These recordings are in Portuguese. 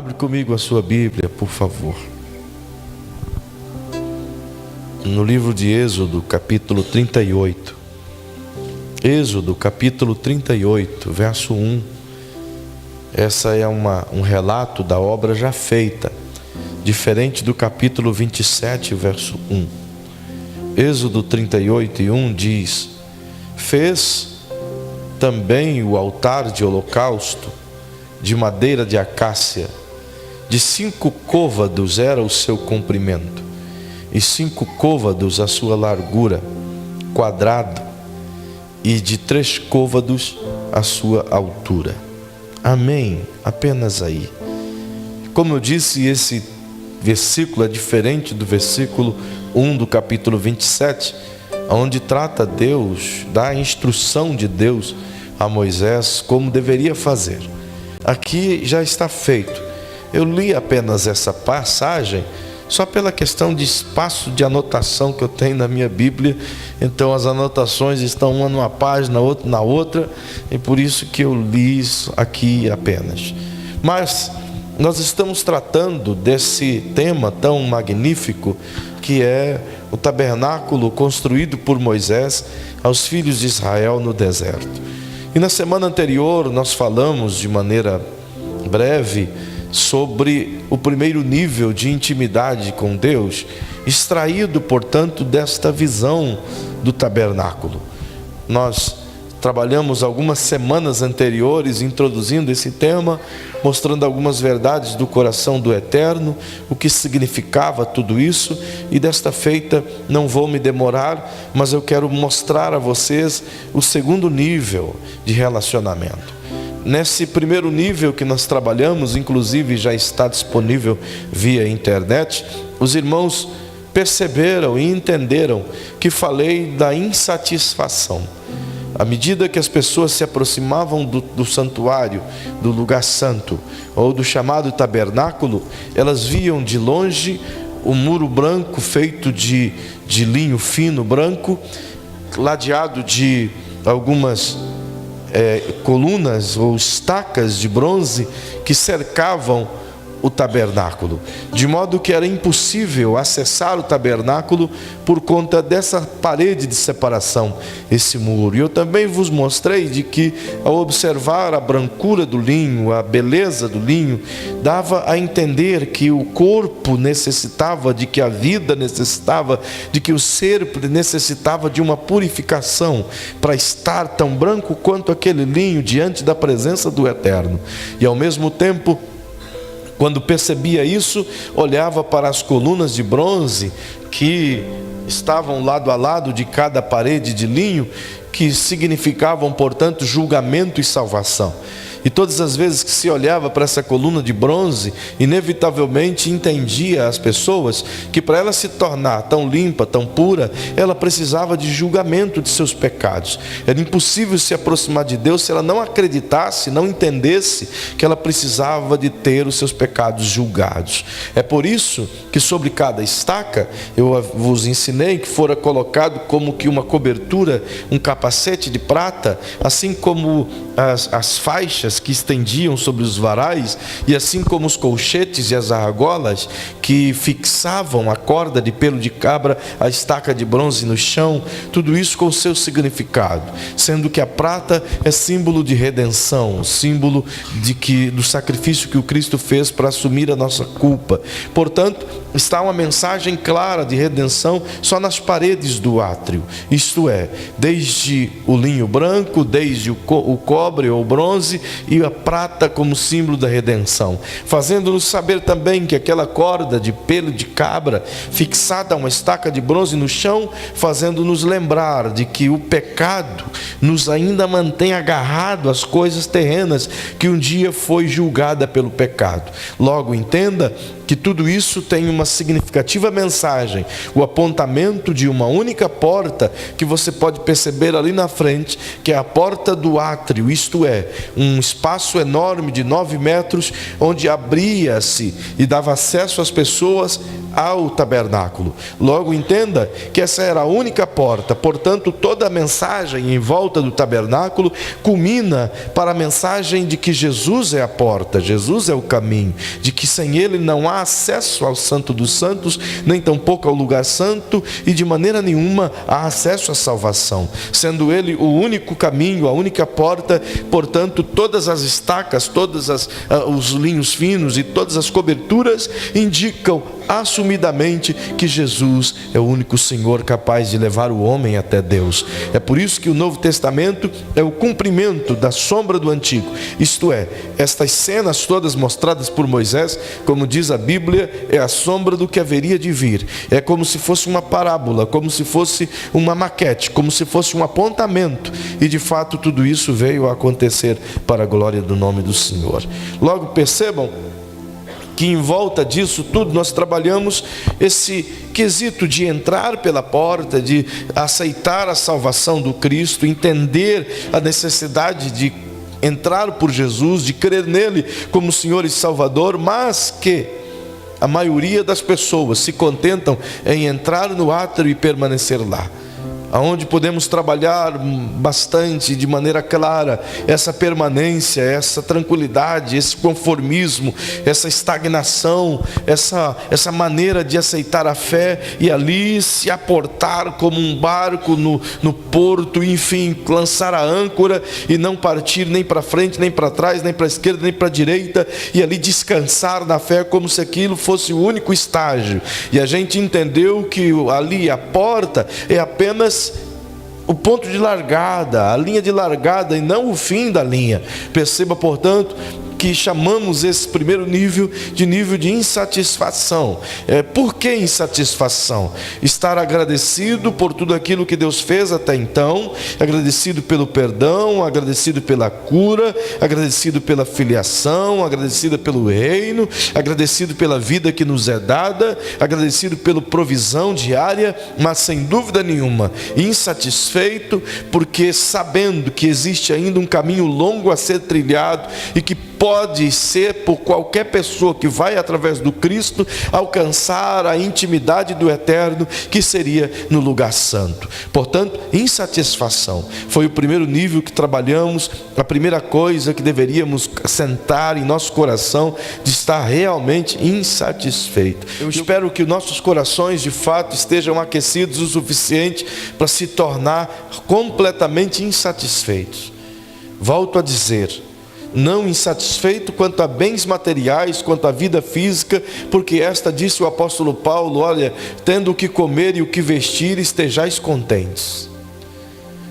Abre comigo a sua Bíblia, por favor. No livro de Êxodo, capítulo 38. Êxodo, capítulo 38, verso 1. Essa é um relato da obra já feita, diferente do capítulo 27, verso 1. Êxodo 38 e 1 diz: fez também o altar de holocausto de madeira de acácia, de 5 côvados era o seu comprimento, e 5 côvados a sua largura, quadrado, e de 3 côvados a sua altura. Amém? Apenas aí. Como eu disse, esse versículo é diferente do versículo 1 do capítulo 27, onde trata Deus, da instrução de Deus a Moisés como deveria fazer. Aqui já está feito. Eu li apenas essa passagem só pela questão de espaço de anotação que eu tenho na minha Bíblia. Então as anotações estão uma numa página, outra na outra, e por isso que eu li isso aqui apenas. Mas nós estamos tratando desse tema tão magnífico que é o tabernáculo construído por Moisés aos filhos de Israel no deserto. E na semana anterior nós falamos de maneira breve sobre o primeiro nível de intimidade com Deus, extraído, portanto, desta visão do tabernáculo. Nós trabalhamos algumas semanas anteriores introduzindo esse tema, mostrando algumas verdades do coração do Eterno, o que significava tudo isso, e desta feita não vou me demorar, mas eu quero mostrar a vocês o segundo nível de relacionamento. Nesse primeiro nível que nós trabalhamos, inclusive já está disponível via internet, os irmãos perceberam e entenderam que falei da insatisfação. À medida que as pessoas se aproximavam do santuário, do lugar santo, ou do chamado tabernáculo, elas viam de longe o muro branco feito de linho fino branco, ladeado de algumas colunas ou estacas de bronze que cercavam o tabernáculo, de modo que era impossível acessar o tabernáculo por conta dessa parede de separação, esse muro. E eu também vos mostrei de que, ao observar a brancura do linho, a beleza do linho, dava a entender que o corpo necessitava, de que a vida necessitava, de que o ser necessitava de uma purificação para estar tão branco quanto aquele linho diante da presença do Eterno. E ao mesmo tempo, quando percebia isso, olhava para as colunas de bronze que estavam lado a lado de cada parede de linho, que significavam, portanto, julgamento e salvação. E todas as vezes que se olhava para essa coluna de bronze, inevitavelmente entendia as pessoas que para ela se tornar tão limpa, tão pura, ela precisava de julgamento de seus pecados. Era impossível se aproximar de Deus se ela não acreditasse, não entendesse que ela precisava de ter os seus pecados julgados. É por isso que sobre cada estaca, eu vos ensinei que fora colocado como que uma cobertura, um capacete de prata, assim como as faixas que estendiam sobre os varais, e assim como os colchetes e as argolas que fixavam a corda de pelo de cabra, a estaca de bronze no chão, tudo isso com seu significado, sendo que a prata é símbolo de redenção, símbolo do sacrifício que o Cristo fez para assumir a nossa culpa. Portanto, está uma mensagem clara de redenção só nas paredes do átrio, isto é, desde o linho branco, desde o cobre ou bronze, e a prata como símbolo da redenção, fazendo-nos saber também que aquela corda de pelo de cabra fixada a uma estaca de bronze no chão, fazendo-nos lembrar de que o pecado nos ainda mantém agarrado às coisas terrenas que um dia foi julgada pelo pecado. Logo, entenda que tudo isso tem uma significativa mensagem, o apontamento de uma única porta que você pode perceber ali na frente, que é a porta do átrio, isto é, um espaço enorme de 9 metros, onde abria-se e dava acesso às pessoas ao tabernáculo. Logo entenda que essa era a única porta, portanto toda a mensagem em volta do tabernáculo culmina para a mensagem de que Jesus é a porta, Jesus é o caminho, de que sem Ele não há acesso ao Santo dos Santos, nem tampouco ao lugar santo, e de maneira nenhuma há acesso à salvação, sendo Ele o único caminho, a única porta. Portanto, todas as estacas, todos os linhos finos e todas as coberturas indicam assumidamente que Jesus é o único Senhor capaz de levar o homem até Deus. É por isso que o Novo Testamento é o cumprimento da sombra do Antigo, isto é, estas cenas todas mostradas por Moisés, como diz a Bíblia, é a sombra do que haveria de vir. É como se fosse uma parábola, como se fosse uma maquete, como se fosse um apontamento, e de fato tudo isso veio a acontecer para a glória do nome do Senhor. Logo percebam que em volta disso tudo nós trabalhamos esse quesito de entrar pela porta, de aceitar a salvação do Cristo, entender a necessidade de entrar por Jesus, de crer nele como Senhor e Salvador, mas que a maioria das pessoas se contentam em entrar no átrio e permanecer lá. Aonde podemos trabalhar bastante, de maneira clara, essa permanência, essa tranquilidade, esse conformismo, essa estagnação, essa maneira de aceitar a fé e ali se aportar como um barco no porto, enfim, lançar a âncora e não partir nem para frente, nem para trás, nem para a esquerda, nem para a direita, e ali descansar na fé como se aquilo fosse o único estágio. E a gente entendeu que ali a porta é apenas o ponto de largada, a linha de largada, e não o fim da linha. Perceba, portanto, que chamamos esse primeiro nível de insatisfação. Por que insatisfação? Estar agradecido por tudo aquilo que Deus fez até então, agradecido pelo perdão, agradecido pela cura, agradecido pela filiação, agradecido pelo reino, agradecido pela vida que nos é dada, agradecido pela provisão diária, mas sem dúvida nenhuma insatisfeito, porque sabendo que existe ainda um caminho longo a ser trilhado e que pode ser por qualquer pessoa que vai através do Cristo alcançar a intimidade do Eterno, que seria no lugar santo. Portanto, insatisfação foi o primeiro nível que trabalhamos, a primeira coisa que deveríamos sentar em nosso coração, de estar realmente insatisfeito. Eu espero que nossos corações de fato estejam aquecidos o suficiente para se tornar completamente insatisfeitos. Volto a dizer, não insatisfeito quanto a bens materiais, quanto à vida física, porque esta, disse o apóstolo Paulo, olha, tendo o que comer e o que vestir, estejais contentes.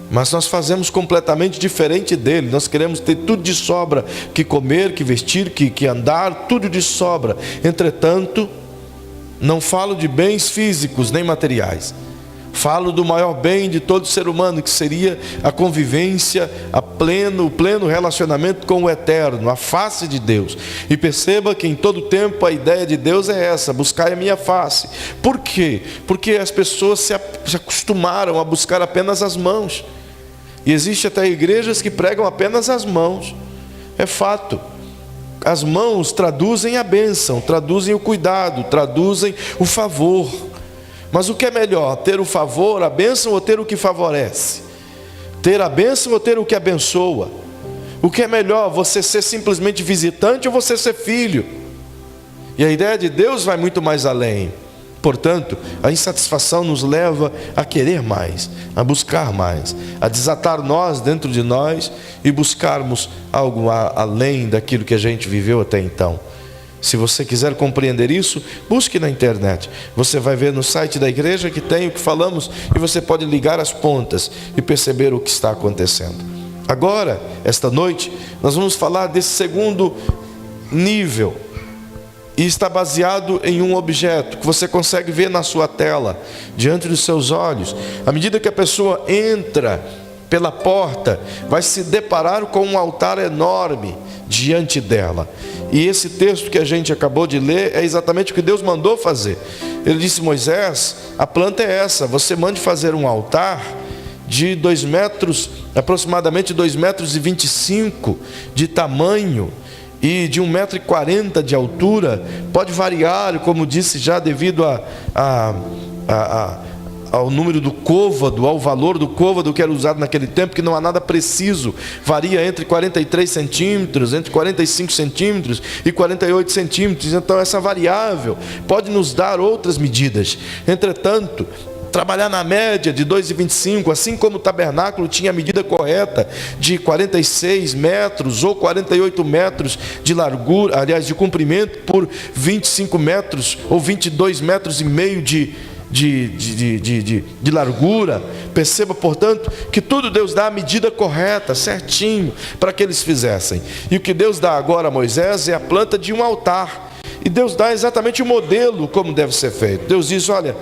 Mas nós fazemos completamente diferente dele. Nós queremos ter tudo de sobra, que comer, que vestir, que andar, tudo de sobra. Entretanto, não falo de bens físicos nem materiais. Falo do maior bem de todo ser humano, que seria a convivência, o pleno relacionamento com o Eterno, a face de Deus. E perceba que em todo tempo a ideia de Deus é essa: buscar a minha face. Por quê? Porque as pessoas se acostumaram a buscar apenas as mãos. E existe até igrejas que pregam apenas as mãos. É fato. As mãos traduzem a bênção, traduzem o cuidado, traduzem o favor. Mas o que é melhor? Ter o favor, a bênção, ou ter o que favorece? Ter a bênção ou ter o que abençoa? O que é melhor? Você ser simplesmente visitante ou você ser filho? E a ideia de Deus vai muito mais além. Portanto, a insatisfação nos leva a querer mais, a buscar mais, a desatar nós dentro de nós e buscarmos algo além daquilo que a gente viveu até então. Se você quiser compreender isso, busque na internet. Você vai ver no site da igreja que tem o que falamos, e você pode ligar as pontas e perceber o que está acontecendo. Agora, esta noite, nós vamos falar desse segundo nível, e está baseado em um objeto que você consegue ver na sua tela, diante dos seus olhos. À medida que a pessoa entra pela porta, vai se deparar com um altar enorme diante dela. E esse texto que a gente acabou de ler é exatamente o que Deus mandou fazer. Ele disse: Moisés, a planta é essa, você mande fazer um altar de 2 metros, aproximadamente 2,25 metros de tamanho, e de 1,40 m de altura. Pode variar, como disse já, devido ao número do côvado, ao valor do côvado que era usado naquele tempo, que não há nada preciso. Varia entre 43 centímetros, entre 45 centímetros e 48 centímetros. Então essa variável pode nos dar outras medidas. Entretanto, trabalhar na média de 2,25, assim como o tabernáculo tinha a medida correta de 46 metros ou 48 metros de largura, aliás, de comprimento, por 25 metros ou 22,5 metros de largura. Perceba, portanto, que tudo Deus dá a medida correta, certinho, para que eles fizessem. E o que Deus dá agora a Moisés é a planta de um altar. E Deus dá exatamente o modelo como deve ser feito. Deus diz: olha,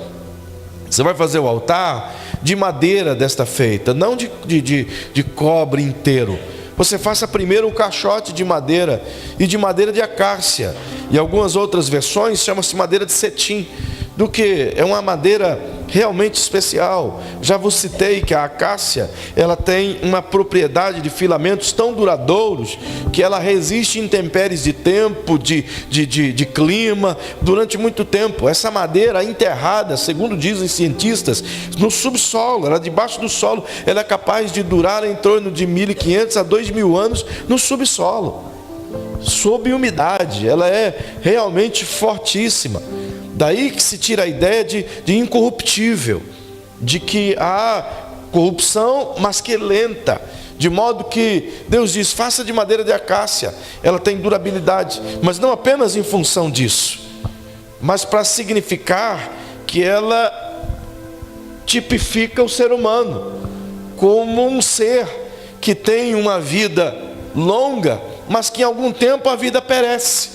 você vai fazer o altar de madeira desta feita, não de cobre inteiro. Você faça primeiro um caixote de madeira, e de madeira de acácia. E algumas outras versões chama-se madeira de cetim, do que é uma madeira realmente especial. Já vos citei que a acácia, ela tem uma propriedade de filamentos tão duradouros que ela resiste em intempéries de tempo, de clima, durante muito tempo. Essa madeira enterrada, segundo dizem cientistas, no subsolo, ela debaixo do solo, ela é capaz de durar em torno de 1.500 a 2.000 anos no subsolo, sob umidade. Ela é realmente fortíssima. Daí que se tira a ideia de incorruptível, de que há corrupção, mas que lenta, de modo que Deus diz: faça de madeira de acácia. Ela tem durabilidade, mas não apenas em função disso, mas para significar que ela tipifica o ser humano como um ser que tem uma vida longa, mas que em algum tempo a vida perece.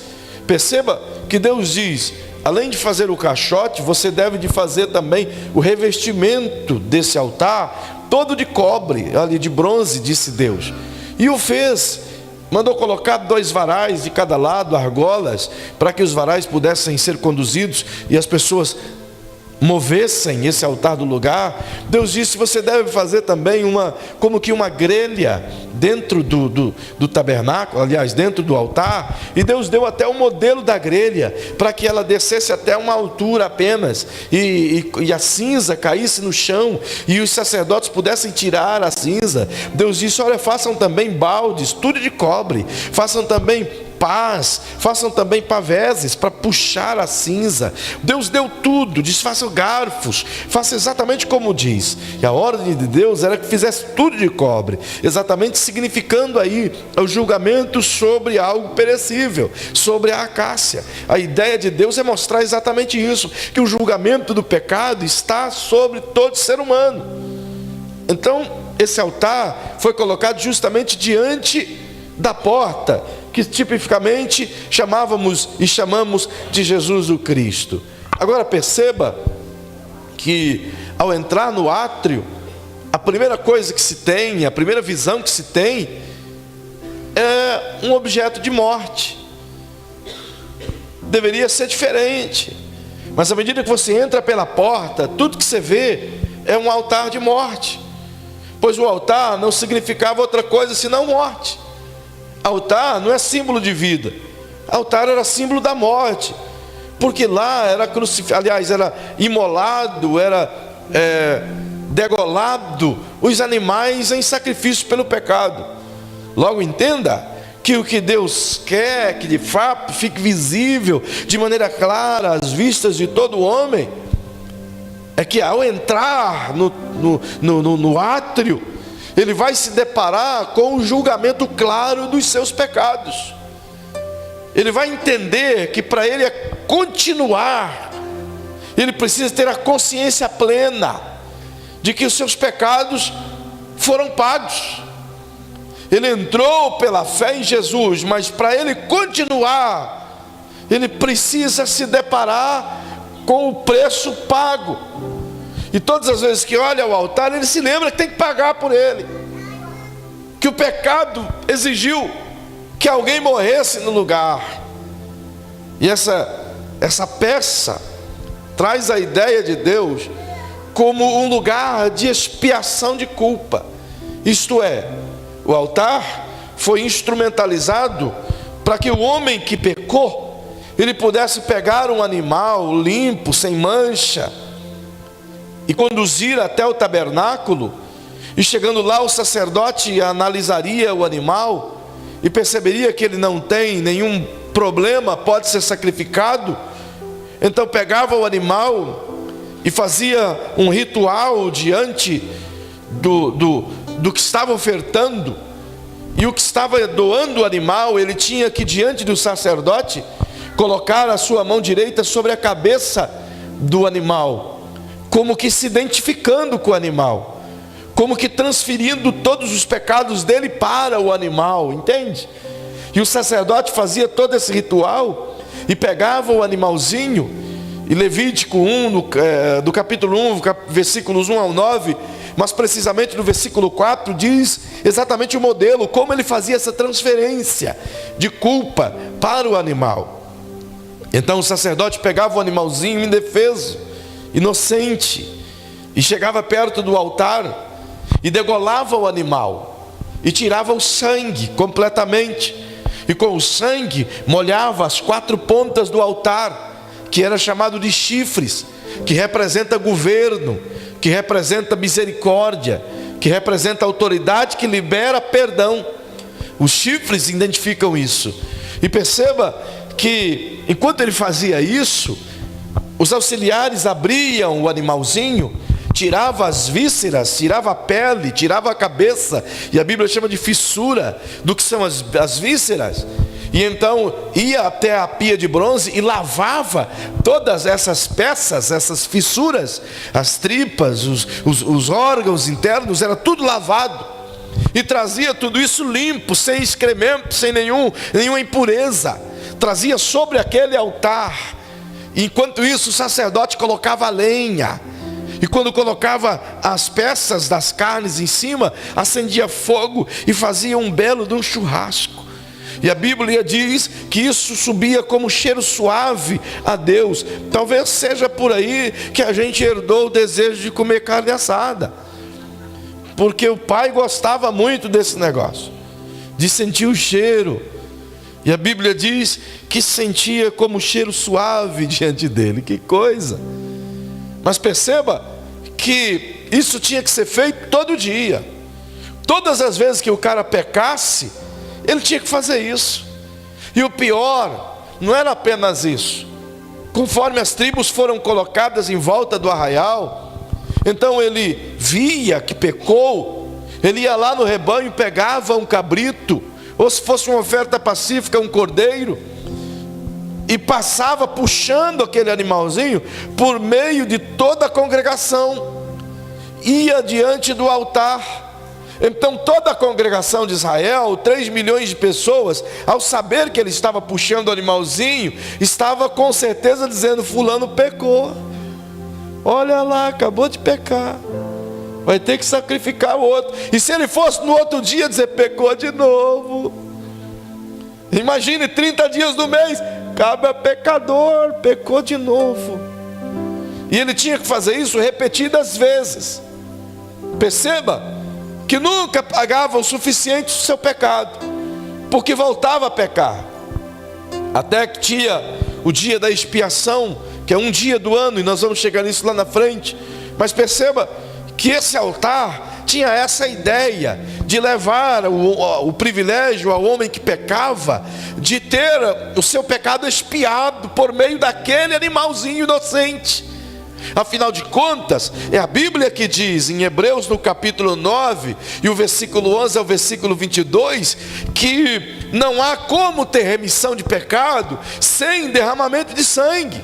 Perceba que Deus diz: além de fazer o caixote, você deve de fazer também o revestimento desse altar, todo de cobre, ali de bronze, disse Deus. E o fez, mandou colocar 2 varais de cada lado, argolas, para que os varais pudessem ser conduzidos e as pessoas movessem esse altar do lugar. Deus disse: você deve fazer também como que uma grelha dentro do tabernáculo, aliás, dentro do altar. E Deus deu até o modelo da grelha, para que ela descesse até uma altura apenas, e a cinza caísse no chão, e os sacerdotes pudessem tirar a cinza. Deus disse: olha, façam também baldes, tudo de cobre, façam também pás, façam também paveses para puxar a cinza. Deus deu tudo, diz: façam garfos, faça exatamente como diz. E a ordem de Deus era que fizesse tudo de cobre, exatamente significando aí o julgamento sobre algo perecível, sobre a acácia. A ideia de Deus é mostrar exatamente isso, que o julgamento do pecado está sobre todo ser humano. Então esse altar foi colocado justamente diante da porta, que tipificamente chamávamos e chamamos de Jesus o Cristo. Agora perceba que ao entrar no átrio, a primeira coisa que se tem, a primeira visão que se tem, é um objeto de morte. Deveria ser diferente, mas à medida que você entra pela porta, tudo que você vê é um altar de morte, pois o altar não significava outra coisa senão morte. Altar não é símbolo de vida, altar era símbolo da morte, porque lá era era imolado, era degolado os animais em sacrifício pelo pecado. Logo entenda que o que Deus quer que de fato fique visível de maneira clara às vistas de todo homem, é que ao entrar no átrio, ele vai se deparar com o julgamento claro dos seus pecados. Ele vai entender que para ele continuar, ele precisa ter a consciência plena de que os seus pecados foram pagos. Ele entrou pela fé em Jesus, mas para ele continuar, ele precisa se deparar com o preço pago. E todas as vezes que olha ao altar, ele se lembra que tem que pagar por ele. que o pecado exigiu que alguém morresse no lugar. E essa peça traz a ideia de Deus como um lugar de expiação de culpa. Isto é, o altar foi instrumentalizado para que o homem que pecou, ele pudesse pegar um animal limpo, sem mancha, e conduzir até o tabernáculo. E chegando lá, o sacerdote analisaria o animal e perceberia que ele não tem nenhum problema, pode ser sacrificado. Então pegava o animal e fazia um ritual diante do que estava ofertando. E o que estava doando o animal, ele tinha que, diante do sacerdote, colocar a sua mão direita sobre a cabeça do animal, como que se identificando com o animal, como que transferindo todos os pecados dele para o animal, entende? E o sacerdote fazia todo esse ritual e pegava o animalzinho. E Levítico 1, do capítulo 1, versículos 1 ao 9, mas precisamente no versículo 4, diz exatamente o modelo, como ele fazia essa transferência de culpa para o animal. Então o sacerdote pegava o animalzinho indefeso, inocente, e chegava perto do altar e degolava o animal e tirava o sangue completamente, e com o sangue molhava as 4 pontas do altar, que era chamado de chifres, que representa governo, que representa misericórdia, que representa autoridade, que libera perdão. Os chifres identificam isso. E perceba que enquanto ele fazia isso, os auxiliares abriam o animalzinho, tirava as vísceras, tirava a pele, tirava a cabeça, e a Bíblia chama de fissura do que são as vísceras. E então ia até a pia de bronze e lavava todas essas peças, essas fissuras, as tripas, os órgãos internos, era tudo lavado. E trazia tudo isso limpo, sem excremento, sem nenhuma impureza. Trazia sobre aquele altar. Enquanto isso o sacerdote colocava a lenha. E quando colocava as peças das carnes em cima, acendia fogo e fazia um belo de um churrasco. E a Bíblia diz que isso subia como cheiro suave a Deus. Talvez seja por aí que a gente herdou o desejo de comer carne assada, porque o pai gostava muito desse negócio, de sentir o cheiro. E a Bíblia diz que sentia como cheiro suave diante dele. Que coisa! Mas perceba que isso tinha que ser feito todo dia. Todas as vezes que o cara pecasse, ele tinha que fazer isso. E o pior, não era apenas isso. Conforme as tribos foram colocadas em volta do arraial, então ele via que pecou, ele ia lá no rebanho e pegava um cabrito, ou se fosse uma oferta pacífica, um cordeiro, e passava puxando aquele animalzinho por meio de toda a congregação, ia diante do altar. Então toda a congregação de Israel, 3 milhões de pessoas, ao saber que ele estava puxando o animalzinho, estava com certeza dizendo: fulano pecou, olha lá, acabou de pecar, vai ter que sacrificar o outro. E se ele fosse no outro dia dizer: pecou de novo. Imagine 30 dias do mês, cabe a pecador, pecou de novo. E ele tinha que fazer isso repetidas vezes. Perceba que nunca pagava o suficiente o seu pecado, porque voltava a pecar, até que tinha o dia da expiação, que é um dia do ano, e nós vamos chegar nisso lá na frente. Mas perceba que esse altar tinha essa ideia de levar o privilégio ao homem que pecava, de ter o seu pecado expiado por meio daquele animalzinho inocente. Afinal de contas, é a Bíblia que diz em Hebreus no capítulo 9 e o versículo 11 ao versículo 22, que não há como ter remissão de pecado sem derramamento de sangue.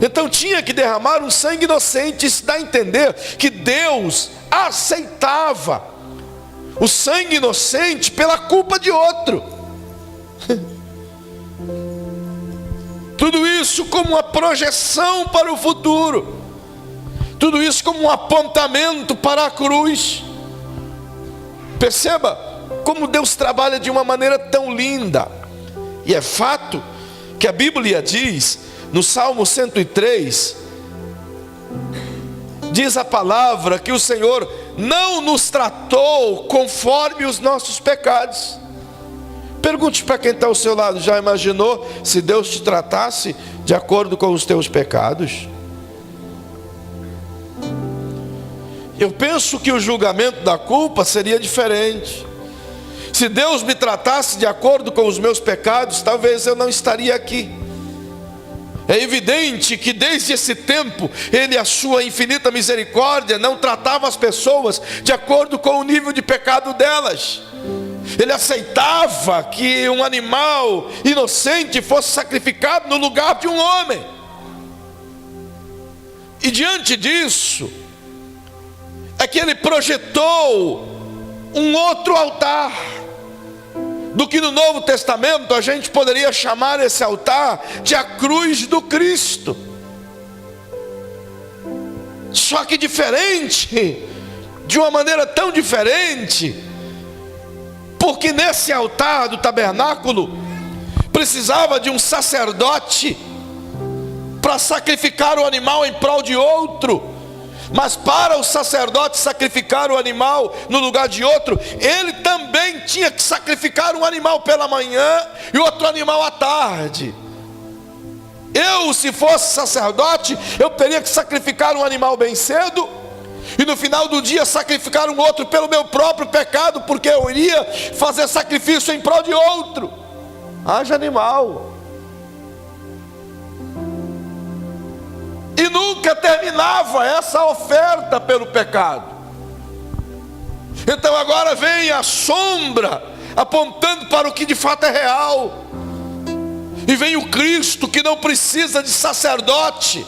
Então tinha que derramar um sangue inocente. Isso dá a entender que Deus aceitava o sangue inocente pela culpa de outro. Tudo isso como uma projeção para o futuro, tudo isso como um apontamento para a cruz. Perceba como Deus trabalha de uma maneira tão linda. E é fato que a Bíblia diz, no Salmo 103, diz a palavra que o Senhor não nos tratou conforme os nossos pecados. Pergunte para quem está ao seu lado: já imaginou se Deus te tratasse de acordo com os teus pecados? Eu penso que o julgamento da culpa seria diferente. Se Deus me tratasse de acordo com os meus pecados, talvez eu não estaria aqui. É evidente que desde esse tempo, Ele, a sua infinita misericórdia, não tratava as pessoas de acordo com o nível de pecado delas. Ele aceitava que um animal inocente fosse sacrificado no lugar de um homem. E diante disso, é que Ele projetou um outro altar, do que no Novo Testamento a gente poderia chamar esse altar de a cruz do Cristo. Só que diferente, de uma maneira tão diferente, porque nesse altar do tabernáculo precisava de um sacerdote para sacrificar o animal em prol de outro. Mas para o sacerdote sacrificar o animal no lugar de outro, ele também tinha que sacrificar um animal pela manhã e outro animal à tarde. Eu, se fosse sacerdote, eu teria que sacrificar um animal bem cedo e no final do dia sacrificar um outro pelo meu próprio pecado, porque eu iria fazer sacrifício em prol de outro. Haja animal. E nunca terminava essa oferta pelo pecado. Então agora vem a sombra apontando para o que de fato é real. E vem o Cristo que não precisa de sacerdote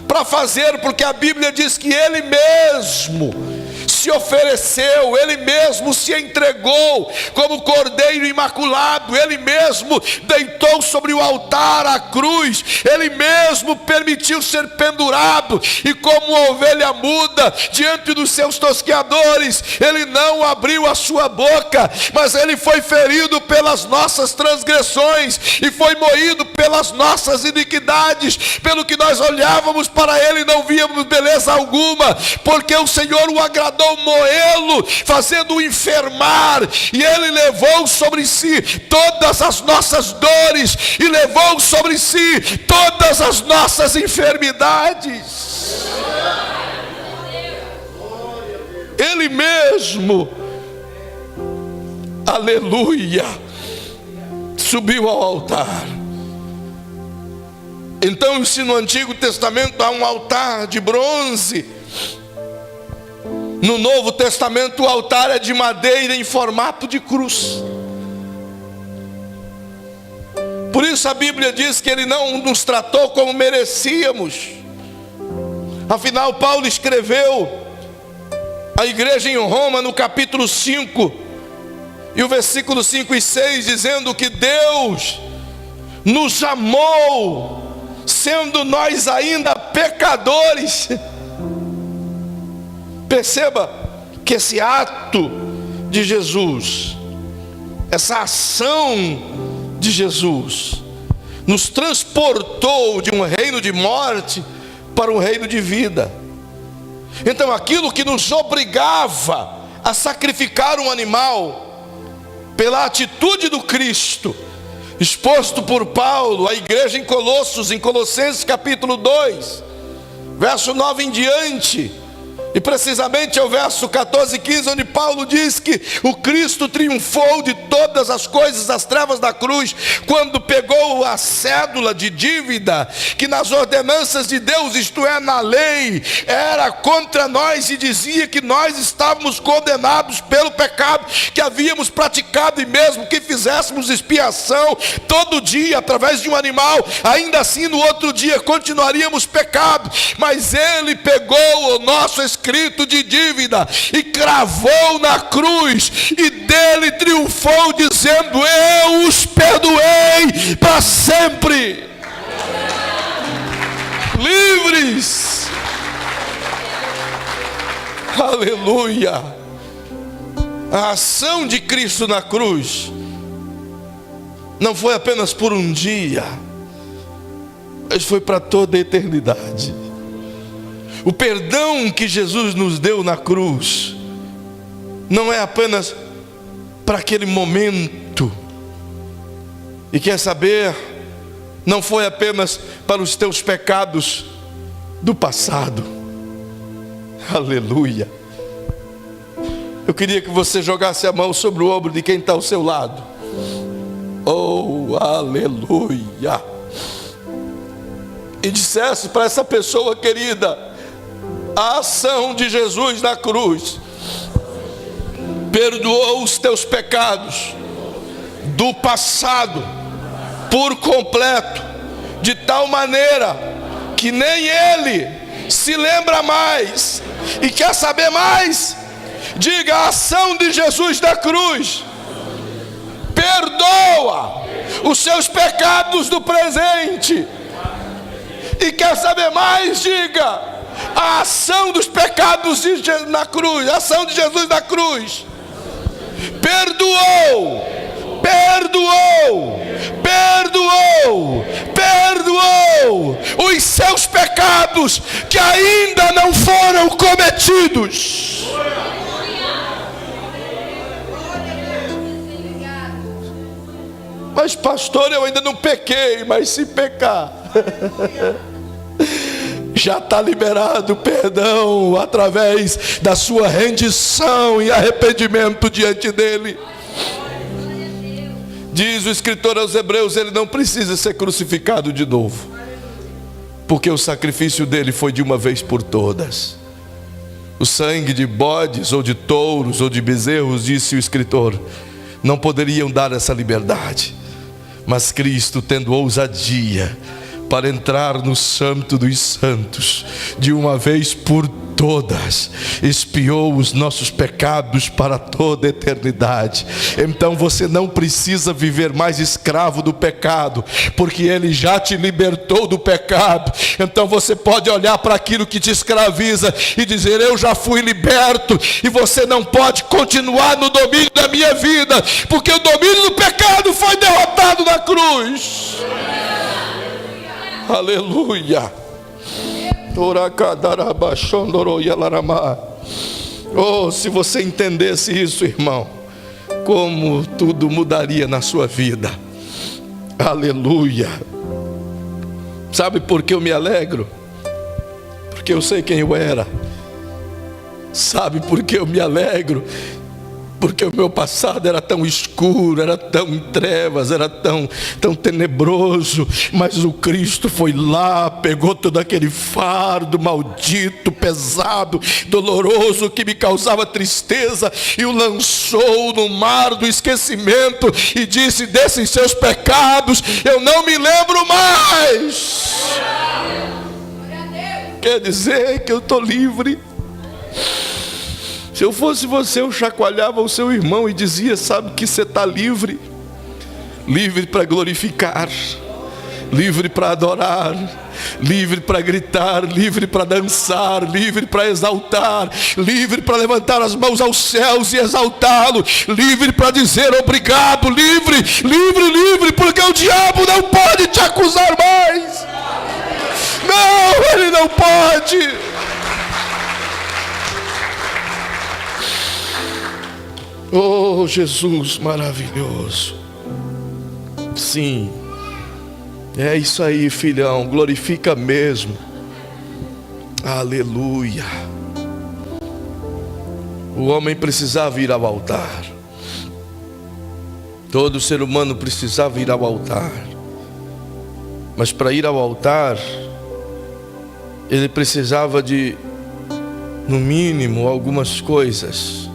para fazer, porque a Bíblia diz que Ele mesmo se ofereceu, Ele mesmo se entregou como cordeiro imaculado, Ele mesmo deitou sobre o altar a cruz, Ele mesmo permitiu ser pendurado, e como uma ovelha muda diante dos seus tosqueadores, Ele não abriu a sua boca, mas Ele foi ferido pelas nossas transgressões e foi moído pelas nossas iniquidades. Pelo que nós olhávamos para Ele e não víamos beleza alguma, porque o Senhor o agradou moê-lo, fazendo-o enfermar, e Ele levou sobre si todas as nossas dores, e levou sobre si todas as nossas enfermidades. Ele mesmo, aleluia, subiu ao altar. Então, se no Antigo Testamento há um altar de bronze, no Novo Testamento o altar é de madeira em formato de cruz. Por isso a Bíblia diz que Ele não nos tratou como merecíamos. Afinal, Paulo escreveu à igreja em Roma no capítulo 5 e o versículo 5 e 6, dizendo que Deus nos amou sendo nós ainda pecadores. Perceba que esse ato de Jesus, essa ação de Jesus, nos transportou de um reino de morte para um reino de vida. Então aquilo que nos obrigava a sacrificar um animal, pela atitude do Cristo, exposto por Paulo à igreja em Colossos, em Colossenses capítulo 2, verso 9 em diante, e precisamente é o verso 14 e 15, onde Paulo diz que o Cristo triunfou de todas as coisas das trevas da cruz, quando pegou a cédula de dívida, que nas ordenanças de Deus, isto é, na lei, era contra nós, e dizia que nós estávamos condenados pelo pecado que havíamos praticado, e mesmo que fizéssemos expiação todo dia, através de um animal, ainda assim no outro dia continuaríamos pecado. Mas Ele pegou o nosso escrito de dívida e cravou na cruz, e dele triunfou, dizendo: eu os perdoei para sempre. Livres. Aleluia. A ação de Cristo na cruz não foi apenas por um dia, mas foi para toda a eternidade. O perdão que Jesus nos deu na cruz não é apenas para aquele momento. E quer saber, não foi apenas para os teus pecados do passado. Aleluia. Eu queria que você jogasse a mão sobre o ombro de quem está ao seu lado. Oh, aleluia. E dissesse para essa pessoa querida: a ação de Jesus na cruz perdoou os teus pecados do passado por completo, de tal maneira que nem Ele se lembra mais. E quer saber mais? Diga: a ação de Jesus da cruz perdoa os seus pecados do presente. E quer saber mais? Diga: a ação dos pecados na cruz, a ação de Jesus na cruz perdoou, perdoou, perdoou, perdoou os seus pecados que ainda não foram cometidos. Mas pastor, eu ainda não pequei. Mas se pecar, já está liberado o perdão através da sua rendição e arrependimento diante dele. Diz o escritor aos Hebreus: ele não precisa ser crucificado de novo, porque o sacrifício dele foi de uma vez por todas. O sangue de bodes ou de touros ou de bezerros, disse o escritor, não poderiam dar essa liberdade. Mas Cristo, tendo ousadia para entrar no Santo dos Santos, de uma vez por todas, expiou os nossos pecados para toda a eternidade. Então você não precisa viver mais escravo do pecado, porque Ele já te libertou do pecado. Então você pode olhar para aquilo que te escraviza e dizer: eu já fui liberto. E você não pode continuar no domínio da minha vida, porque o domínio do pecado foi derrotado na cruz. Aleluia. Oh, se você entendesse isso, irmão, como tudo mudaria na sua vida. Aleluia. Sabe por que eu me alegro? Porque eu sei quem eu era. Sabe por que eu me alegro? Porque o meu passado era tão escuro, era tão em trevas, era tão tenebroso. Mas o Cristo foi lá, pegou todo aquele fardo maldito, pesado, doloroso, que me causava tristeza, e o lançou no mar do esquecimento, e disse: desses seus pecados eu não me lembro mais. Quer dizer que eu estou livre. Se eu fosse você, eu chacoalhava o seu irmão e dizia: sabe que você está livre? Livre para glorificar, livre para adorar, livre para gritar, livre para dançar, livre para exaltar, livre para levantar as mãos aos céus e exaltá-lo, livre para dizer obrigado, livre, livre, livre, porque o diabo não pode te acusar mais. Não, ele não pode. Oh, Jesus maravilhoso. Sim, é isso aí, filhão, glorifica mesmo. Aleluia. O homem precisava ir ao altar. Todo ser humano precisava ir ao altar. Mas para ir ao altar, ele precisava de, no mínimo, algumas coisas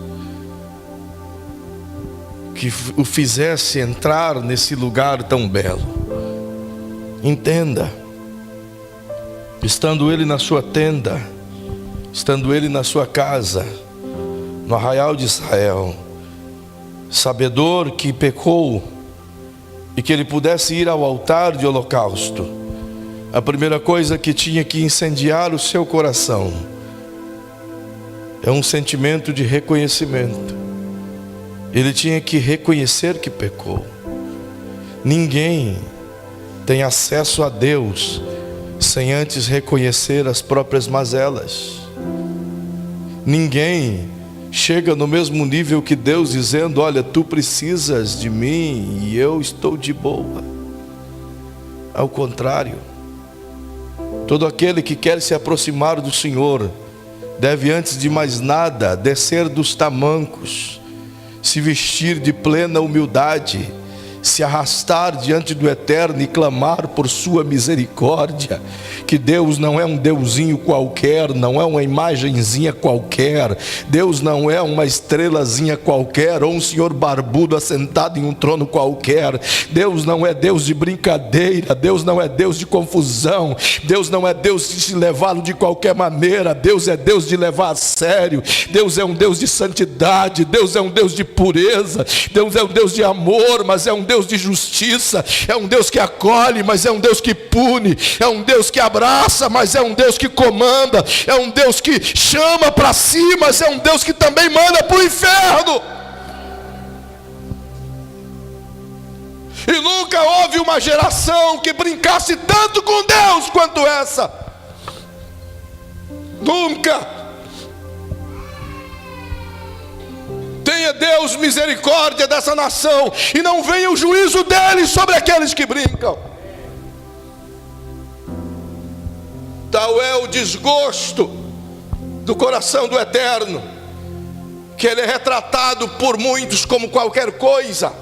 que o fizesse entrar nesse lugar tão belo. Entenda, estando ele na sua tenda, estando ele na sua casa, no arraial de Israel, sabedor que pecou e que ele pudesse ir ao altar de holocausto, a primeira coisa que tinha que incendiar o seu coração é um sentimento de reconhecimento Ele tinha que reconhecer que pecou. Ninguém tem acesso a Deus sem antes reconhecer as próprias mazelas. Ninguém chega no mesmo nível que Deus dizendo: olha, tu precisas de mim e eu estou de boa. Ao contrário, todo aquele que quer se aproximar do Senhor deve, antes de mais nada, descer dos tamancos, se vestir de plena humildade, se arrastar diante do Eterno e clamar por sua misericórdia, que Deus não é um deusinho qualquer, não é uma imagenzinha qualquer, Deus não é uma estrelazinha qualquer, ou um senhor barbudo assentado em um trono qualquer. Deus não é Deus de brincadeira, Deus não é Deus de confusão, Deus não é Deus de se levá-lo de qualquer maneira, Deus é Deus de levar a sério, Deus é um Deus de santidade, Deus é um Deus de pureza, Deus é um Deus de amor, mas é um Deus de justiça, é um Deus que acolhe, mas é um Deus que pune, é um Deus que abraça, mas é um Deus que comanda, é um Deus que chama para si, mas é um Deus que também manda para o inferno. E nunca houve uma geração que brincasse tanto com Deus quanto essa. Nunca. Tenha Deus misericórdia dessa nação, e não venha o juízo dele sobre aqueles que brincam. Tal é o desgosto do coração do Eterno, que ele é retratado por muitos como qualquer coisa.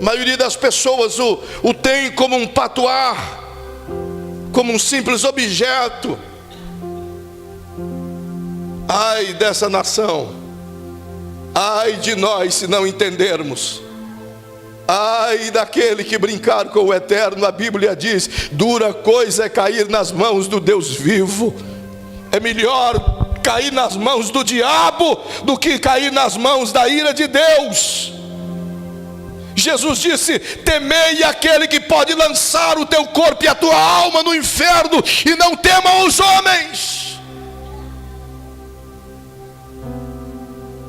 A maioria das pessoas o tem como um patuar, como um simples objeto. Ai dessa nação, ai de nós se não entendermos, ai daquele que brincar com o Eterno. A Bíblia diz: dura coisa é cair nas mãos do Deus vivo. É melhor cair nas mãos do diabo do que cair nas mãos da ira de Deus. Jesus disse: temei aquele que pode lançar o teu corpo e a tua alma no inferno, e não temam os homens.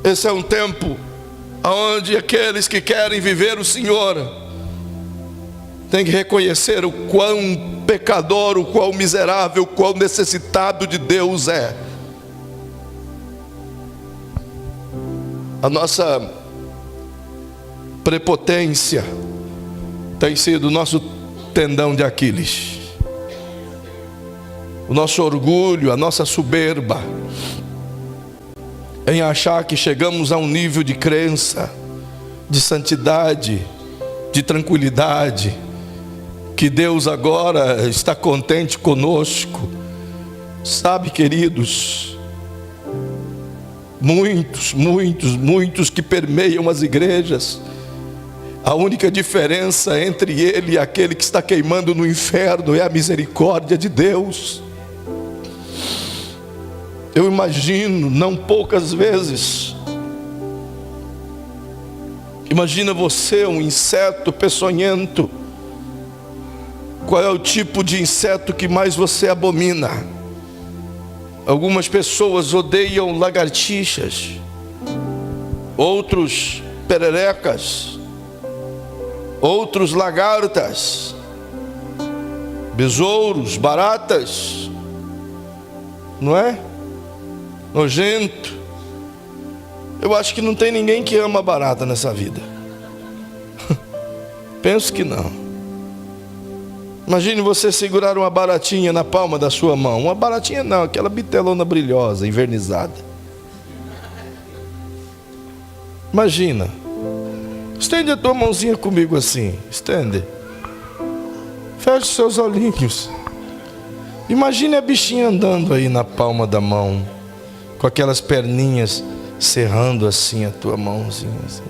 Esse é um tempo onde aqueles que querem viver o Senhor têm que reconhecer o quão pecador, o quão miserável, o quão necessitado de Deus é. A nossa prepotência tem sido o nosso tendão de Aquiles, o nosso orgulho, a nossa soberba, em achar que chegamos a um nível de crença, de santidade, de tranquilidade, que Deus agora está contente conosco. Sabe, queridos, muitos que permeiam as igrejas, a única diferença entre ele e aquele que está queimando no inferno é a misericórdia de Deus. Eu imagino, não poucas vezes, imagina você, um inseto peçonhento. Qual é o tipo de inseto que mais você abomina? Algumas pessoas odeiam lagartixas, outros pererecas, outros lagartas, besouros, baratas, não é? Nojento. Eu acho que não tem ninguém que ama barata nessa vida. Penso que não. Imagine você segurar uma baratinha na palma da sua mão. Uma baratinha não, aquela bitelona brilhosa, envernizada. Imagina. Estende a tua mãozinha comigo assim. Estende. Feche seus olhinhos. Imagine a bichinha andando aí na palma da mão, com aquelas perninhas cerrando assim a tua mãozinha assim.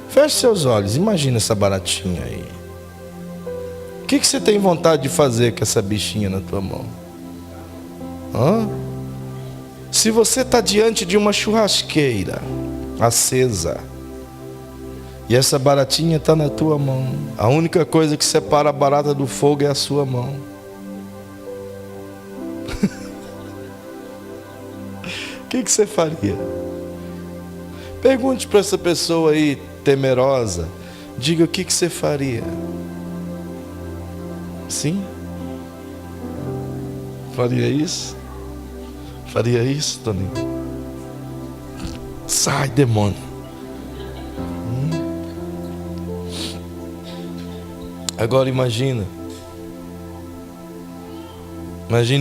Feche seus olhos, imagina essa baratinha aí. O que você tem vontade de fazer com essa bichinha na tua mão? Se você está diante de uma churrasqueira acesa e essa baratinha está na tua mão, a única coisa que separa a barata do fogo é a sua mão. O que você faria? Pergunte para essa pessoa aí, temerosa, diga o que você faria. Sim? Faria isso? Faria isso, Toninho? Sai, demônio. Agora imagine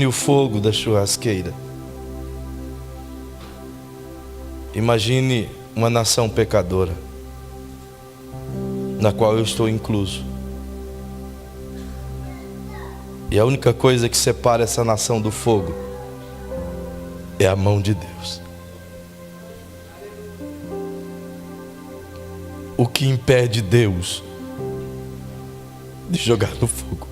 o fogo da churrasqueira. Imagine uma nação pecadora, na qual eu estou incluso. E a única coisa que separa essa nação do fogo é a mão de Deus. O que impede Deus de jogar no fogo?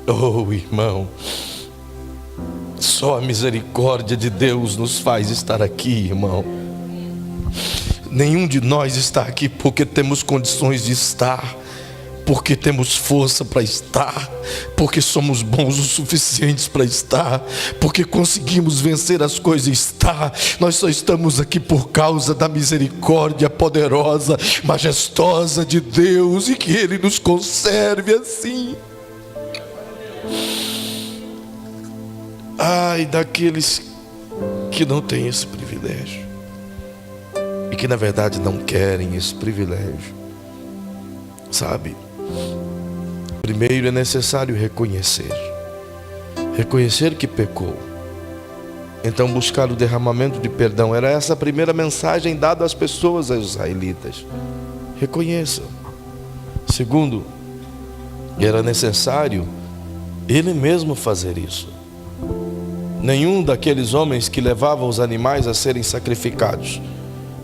Oh, irmão, só a misericórdia de Deus nos faz estar aqui, irmão. Nenhum de nós está aqui porque temos condições de estar, porque temos força para estar, porque somos bons o suficientes para estar, porque conseguimos vencer as coisas e estar. Nós só estamos aqui por causa da misericórdia poderosa, majestosa de Deus, e que Ele nos conserve assim. Ai daqueles que não têm esse privilégio e que na verdade não querem esse privilégio, sabe? Primeiro é necessário reconhecer que pecou, então buscar o derramamento de perdão. Era essa a primeira mensagem dada às pessoas, aos israelitas: reconheçam. Segundo, era necessário ele mesmo fazer isso. Nenhum daqueles homens que levavam os animais a serem sacrificados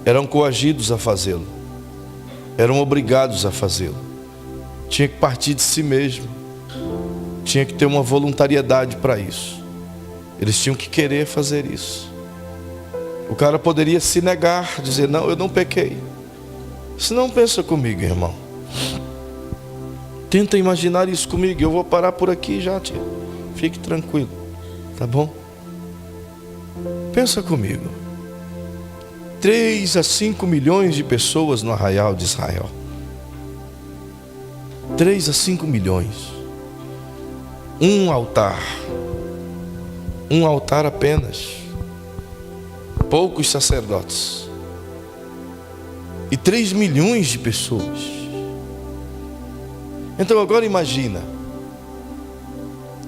eram coagidos a fazê-lo, eram obrigados a fazê-lo. Tinha que partir de si mesmo, tinha que ter uma voluntariedade para isso. Eles tinham que querer fazer isso. O cara poderia se negar, dizer: não, eu não pequei. Se não, pensa comigo, irmão. Tenta imaginar isso comigo. Eu vou parar por aqui já, tia. Fique tranquilo, tá bom? Pensa comigo. 3 a 5 milhões de pessoas no arraial de Israel. 3 a 5 milhões. Um altar apenas. Poucos sacerdotes. E 3 milhões de pessoas. Então agora imagina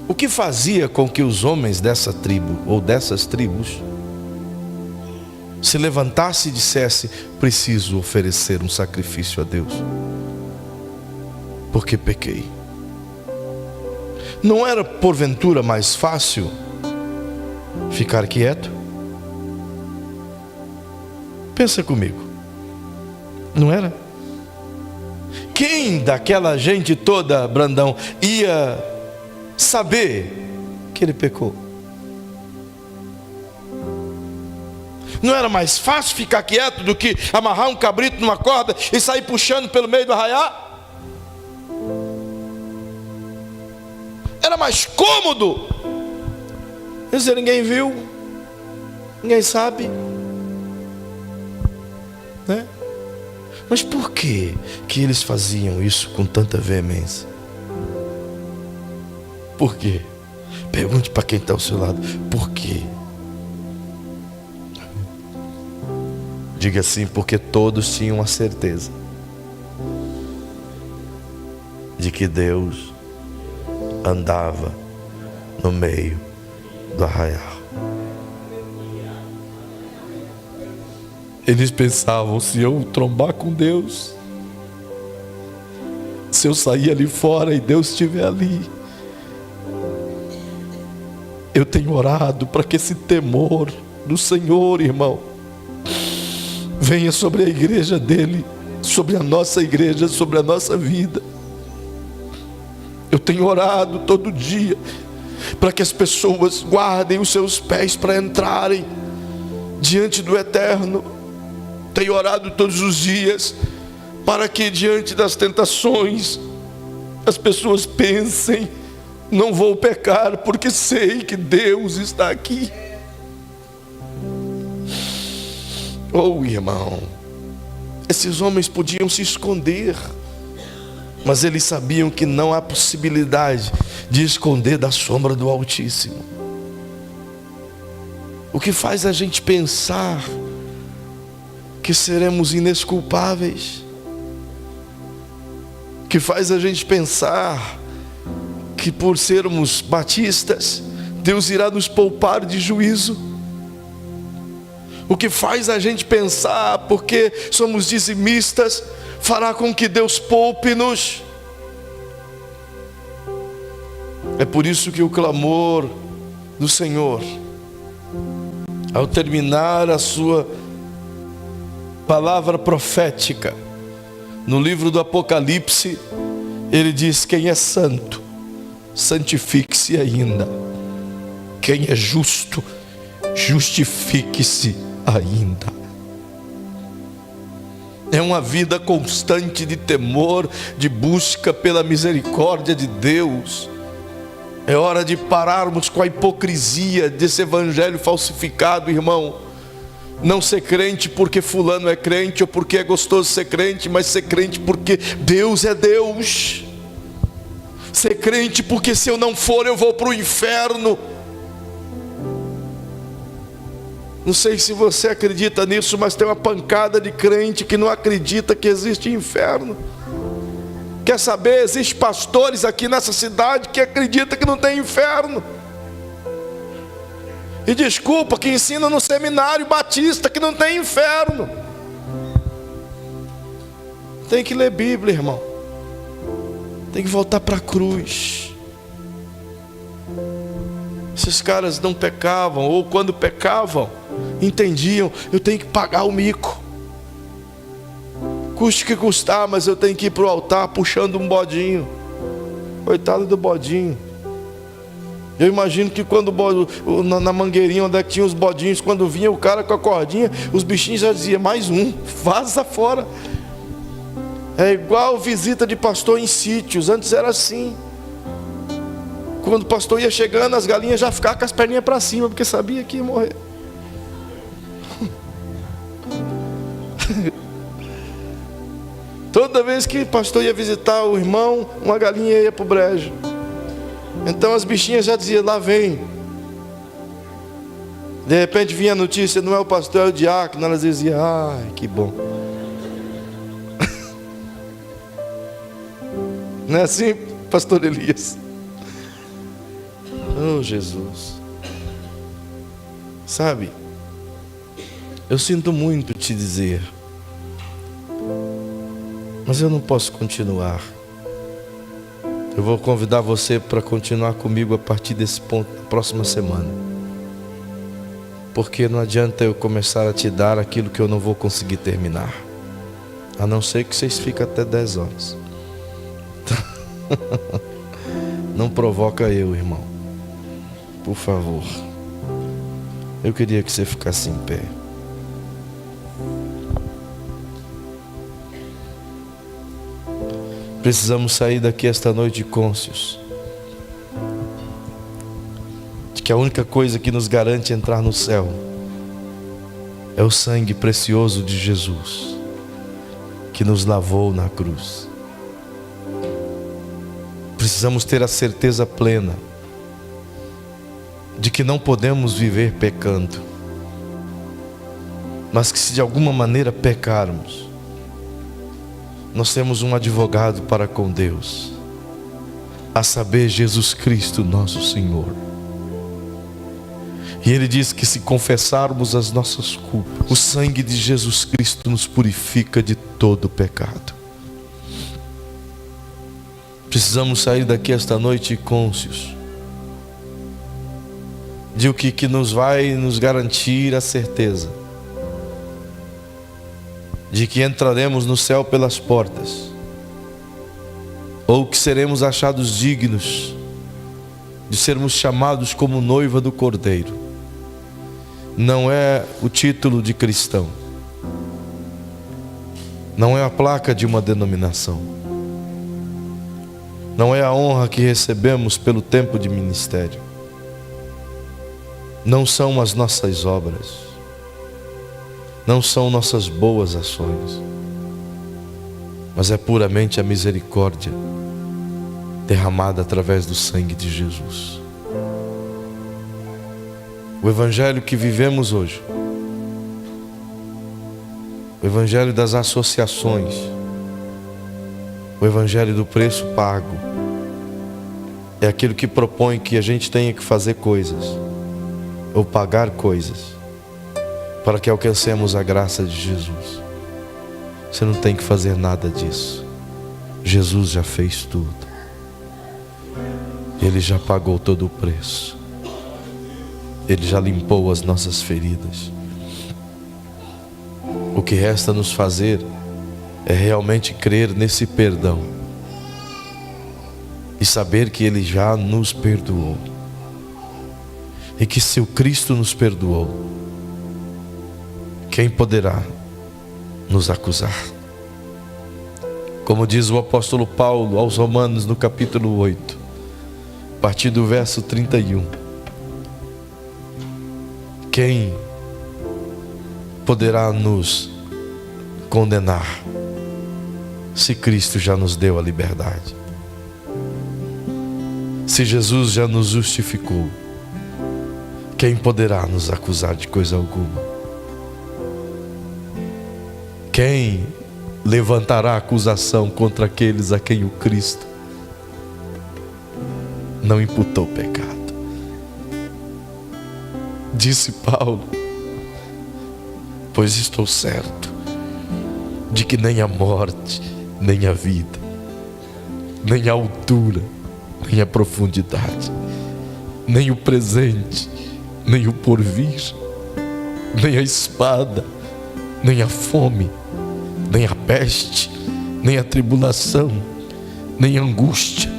o que fazia com que os homens dessa tribo ou dessas tribos se levantasse e dissesse: preciso oferecer um sacrifício a Deus, porque pequei. Não era porventura mais fácil ficar quieto? Pensa comigo, não era? Quem daquela gente toda, Brandão, ia saber que ele pecou? Não era mais fácil ficar quieto do que amarrar um cabrito numa corda e sair puxando pelo meio do arraial? Era mais cômodo dizer: ninguém viu, ninguém sabe, né? Mas por que eles faziam isso com tanta veemência? Por quê? Pergunte para quem está ao seu lado: por quê? Diga assim: porque todos tinham a certeza de que Deus andava no meio do arraial. Eles pensavam: se eu trombar com Deus, se eu sair ali fora e Deus estiver ali, eu tenho orado para que esse temor do Senhor, irmão, venha sobre a igreja dele, sobre a nossa igreja, sobre a nossa vida. Eu tenho orado todo dia para que as pessoas guardem os seus pés para entrarem diante do Eterno. Tenho orado todos os dias para que diante das tentações as pessoas pensem: não vou pecar porque sei que Deus está aqui. Oh, irmão, esses homens podiam se esconder, mas eles sabiam que não há possibilidade de esconder da sombra do Altíssimo. O que faz a gente pensar que seremos inesculpáveis, que faz a gente pensar que por sermos batistas, Deus irá nos poupar de juízo. O que faz a gente pensar, porque somos dizimistas, fará com que Deus poupe-nos. É por isso que o clamor do Senhor, ao terminar a sua palavra profética, no livro do Apocalipse, ele diz: quem é santo, santifique-se ainda. Quem é justo, justifique-se ainda. É uma vida constante de temor, de busca pela misericórdia de Deus. É hora de pararmos com a hipocrisia desse evangelho falsificado, irmão. Não ser crente porque fulano é crente, ou porque é gostoso ser crente, mas ser crente porque Deus é Deus. Ser crente porque se eu não for eu vou para o inferno. Não sei se você acredita nisso, mas tem uma pancada de crente que não acredita que existe inferno. Quer saber? Existem pastores aqui nessa cidade que acreditam que não tem inferno. E desculpa, que ensina no seminário batista que não tem inferno. Tem que ler Bíblia, irmão. Tem que voltar para a cruz. Esses caras não pecavam, ou quando pecavam, entendiam: eu tenho que pagar o mico. Custe que custar, mas eu tenho que ir para o altar puxando um bodinho. Coitado do bodinho. Eu imagino que quando na mangueirinha onde é que tinha os bodinhos, quando vinha o cara com a cordinha, os bichinhos já diziam: mais um, vaza fora. É igual visita de pastor em sítios. Antes era assim. Quando o pastor ia chegando, as galinhas já ficavam com as perninhas para cima, porque sabia que ia morrer. Toda vez que o pastor ia visitar o irmão, uma galinha ia para o brejo. Então as bichinhas já diziam: lá vem. De repente vinha a notícia: não é o pastor, é o diácono. Elas diziam: ai, que bom. Não é assim, pastor Elias? Oh, Jesus. Sabe, eu sinto muito te dizer, mas eu não posso continuar. Eu vou convidar você para continuar comigo a partir desse ponto na próxima semana. Porque não adianta eu começar a te dar aquilo que eu não vou conseguir terminar. A não ser que vocês fiquem até 10 horas. Não provoca eu, irmão. Por favor. Eu queria que você ficasse em pé. Precisamos sair daqui esta noite cônscios de que a única coisa que nos garante entrar no céu é o sangue precioso de Jesus, que nos lavou na cruz. Precisamos ter a certeza plena de que não podemos viver pecando, mas que se de alguma maneira pecarmos, nós temos um advogado para com Deus, a saber, Jesus Cristo nosso Senhor. E Ele diz que se confessarmos as nossas culpas, o sangue de Jesus Cristo nos purifica de todo pecado. Precisamos sair daqui esta noite cônscios de o que nos vai nos garantir a certeza de que entraremos no céu pelas portas, ou que seremos achados dignos de sermos chamados como noiva do Cordeiro. Não é o título de cristão, não é a placa de uma denominação, não é a honra que recebemos pelo tempo de ministério, não são as nossas obras, não são nossas boas ações, mas é puramente a misericórdia derramada através do sangue de Jesus. O evangelho que vivemos hoje, o evangelho das associações, o evangelho do preço pago, é aquilo que propõe que a gente tenha que fazer coisas ou pagar coisas para que alcancemos a graça de Jesus. Você não tem que fazer nada disso. Jesus já fez tudo. Ele já pagou todo o preço. Ele já limpou as nossas feridas. O que resta nos fazer é realmente crer nesse perdão e saber que Ele já nos perdoou, e que se o Cristo nos perdoou, quem poderá nos acusar? Como diz o apóstolo Paulo aos Romanos no capítulo 8, a partir do verso 31, quem poderá nos condenar se Cristo já nos deu a liberdade? Se Jesus já nos justificou, quem poderá nos acusar de coisa alguma? Quem levantará acusação contra aqueles a quem o Cristo não imputou pecado? Disse Paulo: pois estou certo de que nem a morte, nem a vida, nem a altura, nem a profundidade, nem o presente, nem o porvir, nem a espada, nem a fome, nem a peste, nem a tribulação, nem a angústia,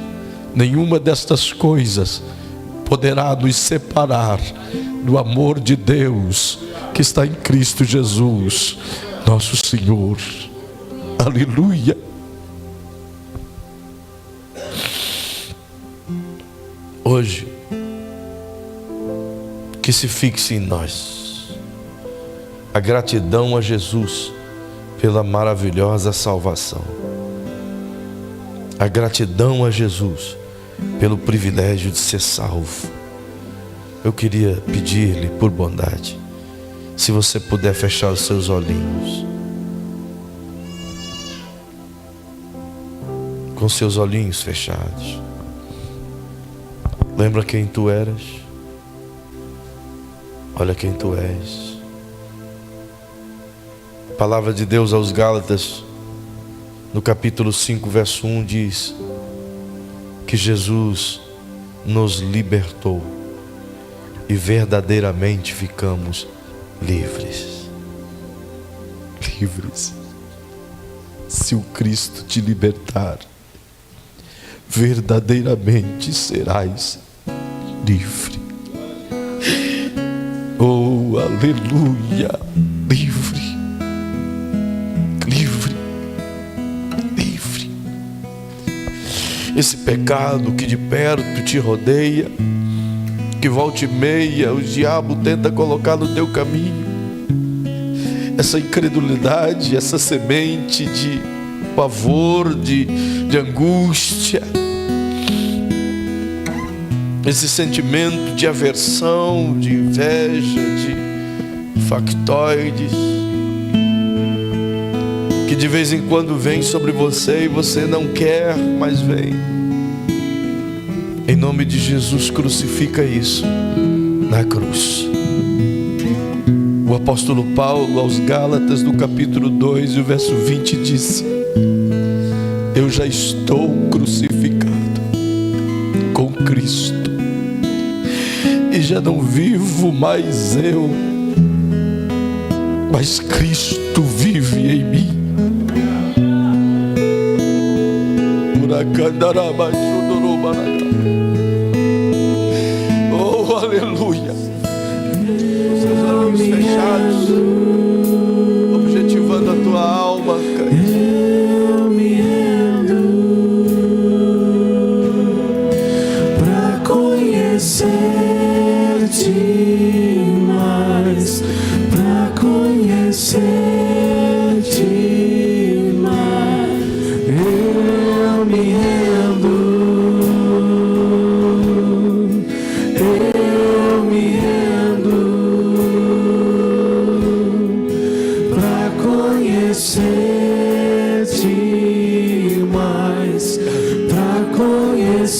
nenhuma destas coisas poderá nos separar do amor de Deus que está em Cristo Jesus, nosso Senhor. Aleluia. Hoje, que se fixe em nós a gratidão a Jesus pela maravilhosa salvação, a gratidão a Jesus pelo privilégio de ser salvo. Eu queria pedir-lhe por bondade, se você puder fechar os seus olhinhos, com seus olhinhos fechados. Lembra quem tu eras? Olha quem tu és. A palavra de Deus aos Gálatas, no capítulo 5, verso 1, diz que Jesus nos libertou e verdadeiramente ficamos livres. Livres. Se o Cristo te libertar, verdadeiramente serás livre. Oh, aleluia! Livre, livre, livre. Esse pecado que de perto te rodeia, que volta e meia o diabo tenta colocar no teu caminho, essa incredulidade, essa semente de pavor, de angústia, esse sentimento de aversão, de inveja, de factoides, que de vez em quando vem sobre você e você não quer, mas vem. Em nome de Jesus, crucifica isso na cruz. O apóstolo Paulo aos Gálatas, no capítulo 2, o verso 20, disse: eu já estou crucificado com Cristo, e já não vivo mais eu, mas Cristo vive em mim. Oh, aleluia. Seus olhos fechados, objetivando a tua alma, Eu me rendo pra conhecer-te mais, pra conhecer conhecer-te mais, eu me rendo, eu me rendo pra conhecer-te mais, pra conhecer-te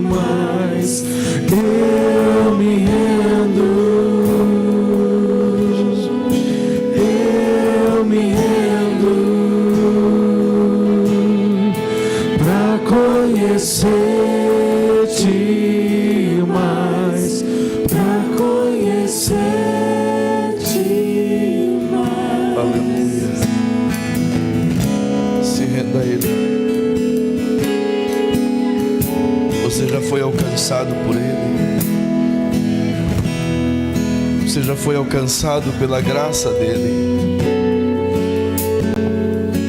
mais, eu me rendo, eu me rendo pra conhecer-te mais, pra conhecer-te mais. Aleluia. Se renda a Ele. Você já foi alcançado por Ele. Você já foi alcançado pela graça dEle.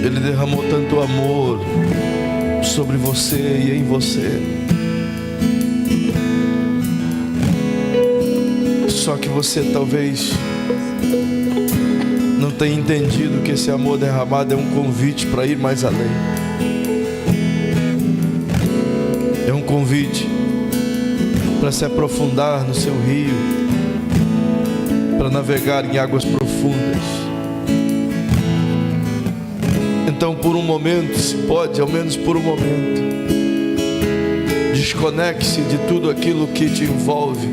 Ele derramou tanto amor sobre você e em você. Só que você talvez não tenha entendido que esse amor derramado é um convite para ir mais além. É um convite para se aprofundar no seu rio, para navegar em águas profundas. Então, por um momento, se pode, ao menos por um momento, desconecte-se de tudo aquilo que te envolve.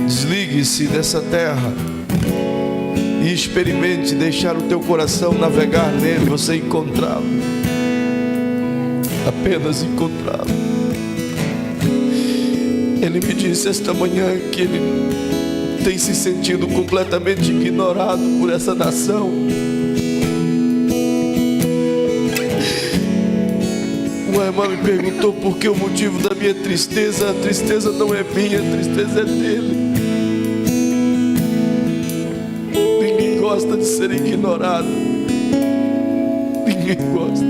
Desligue-se dessa terra e experimente deixar o teu coração navegar nele, você encontrá-lo, apenas encontrá-lo. Ele me disse esta manhã que ele tem se sentido completamente ignorado por essa nação. Uma irmã me perguntou por que o motivo da minha tristeza. A tristeza não é minha, a tristeza é dele. Ninguém gosta de ser ignorado. Ninguém gosta.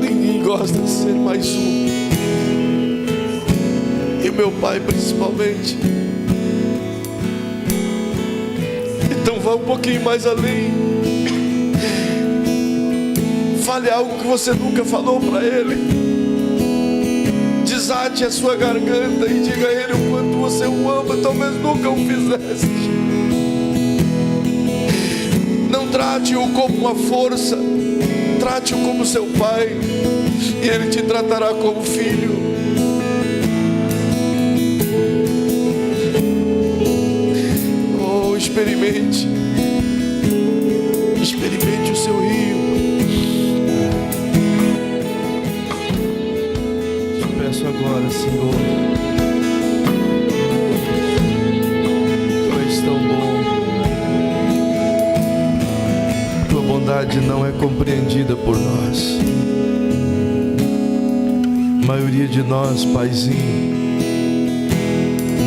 Ninguém gosta de ser mais um. E meu pai principalmente. Então vá um pouquinho mais além. Fale algo que você nunca falou para ele. Desate a sua garganta e diga a ele o quanto você o ama. Talvez nunca o fizesse. Não trate-o como uma força, trate-o como seu pai, e ele te tratará como filho. Oh, experimente o seu rio. Te peço agora, Senhor, Tu és tão bom. Tua bondade não é compreendida por nós. A maioria de nós, Paizinho,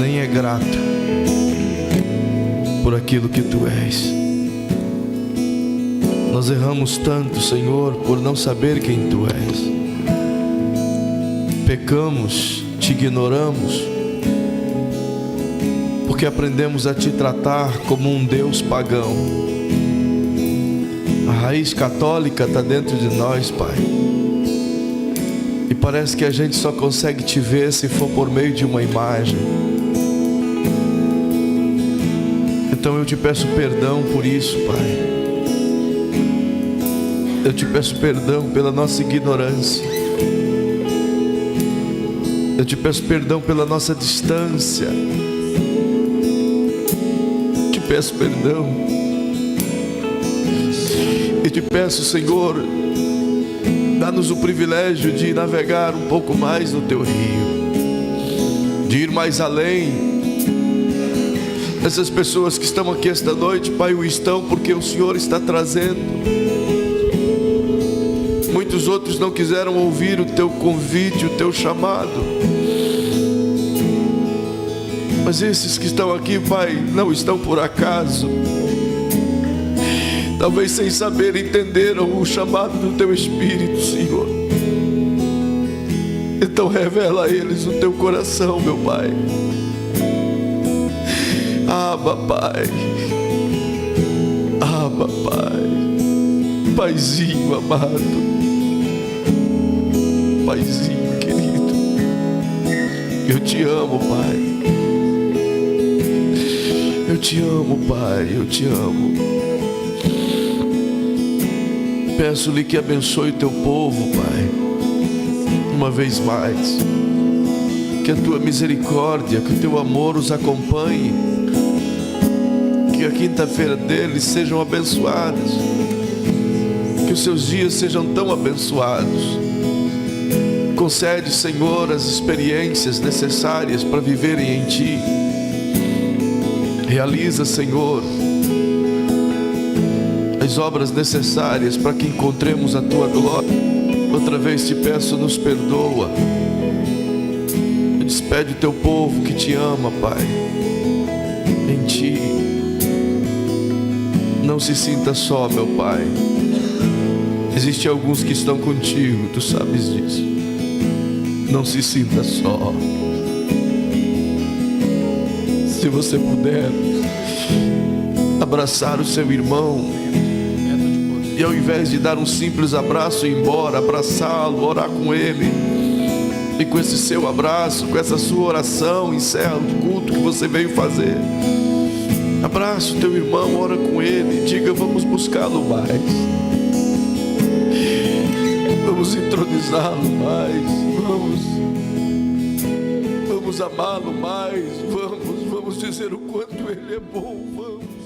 nem é grato por aquilo que Tu és. Nós erramos tanto, Senhor, por não saber quem Tu és. Pecamos, Te ignoramos, porque aprendemos a Te tratar como um Deus pagão. A raiz católica está dentro de nós, Pai. E parece que a gente só consegue Te ver se for por meio de uma imagem. Então eu Te peço perdão por isso, Pai. Eu Te peço perdão pela nossa ignorância. Eu Te peço perdão pela nossa distância. Te peço perdão. E Te peço, Senhor, dá-nos o privilégio de navegar um pouco mais no Teu rio, de ir mais além. Essas pessoas que estão aqui esta noite, Pai, o estão porque o Senhor está trazendo. Muitos outros não quiseram ouvir o Teu convite, o Teu chamado. Mas esses que estão aqui, Pai, não estão por acaso. Talvez sem saber entenderam o chamado do Teu Espírito, Senhor. Então revela a eles o teu coração, meu Pai. Abba, Pai. Abba, Pai. Paizinho amado, Paizinho querido, eu te amo, Pai. Eu te amo, Pai, eu te amo. Peço-lhe que abençoe o teu povo, Pai, uma vez mais. Que a tua misericórdia, que o teu amor os acompanhe. Que a quinta-feira deles sejam abençoadas. Que os seus dias sejam tão abençoados. Concede, Senhor, as experiências necessárias para viverem em Ti. Realiza, Senhor, as obras necessárias para que encontremos a Tua glória. Outra vez te peço, nos perdoa. Despede o Teu povo que Te ama, Pai, em Ti. Não se sinta só, meu Pai. Existem alguns que estão contigo, Tu sabes disso. Não se sinta só. Se você puder abraçar o seu irmão, e ao invés de dar um simples abraço e ir embora, abraçá-lo, orar com ele, e com esse seu abraço, com essa sua oração, encerra o culto que você veio fazer. Abraça o teu irmão, ora com ele, diga: vamos buscá-lo mais, vamos entronizá-lo mais, vamos amá-lo mais, vamos dizer o quanto ele é bom, vamos.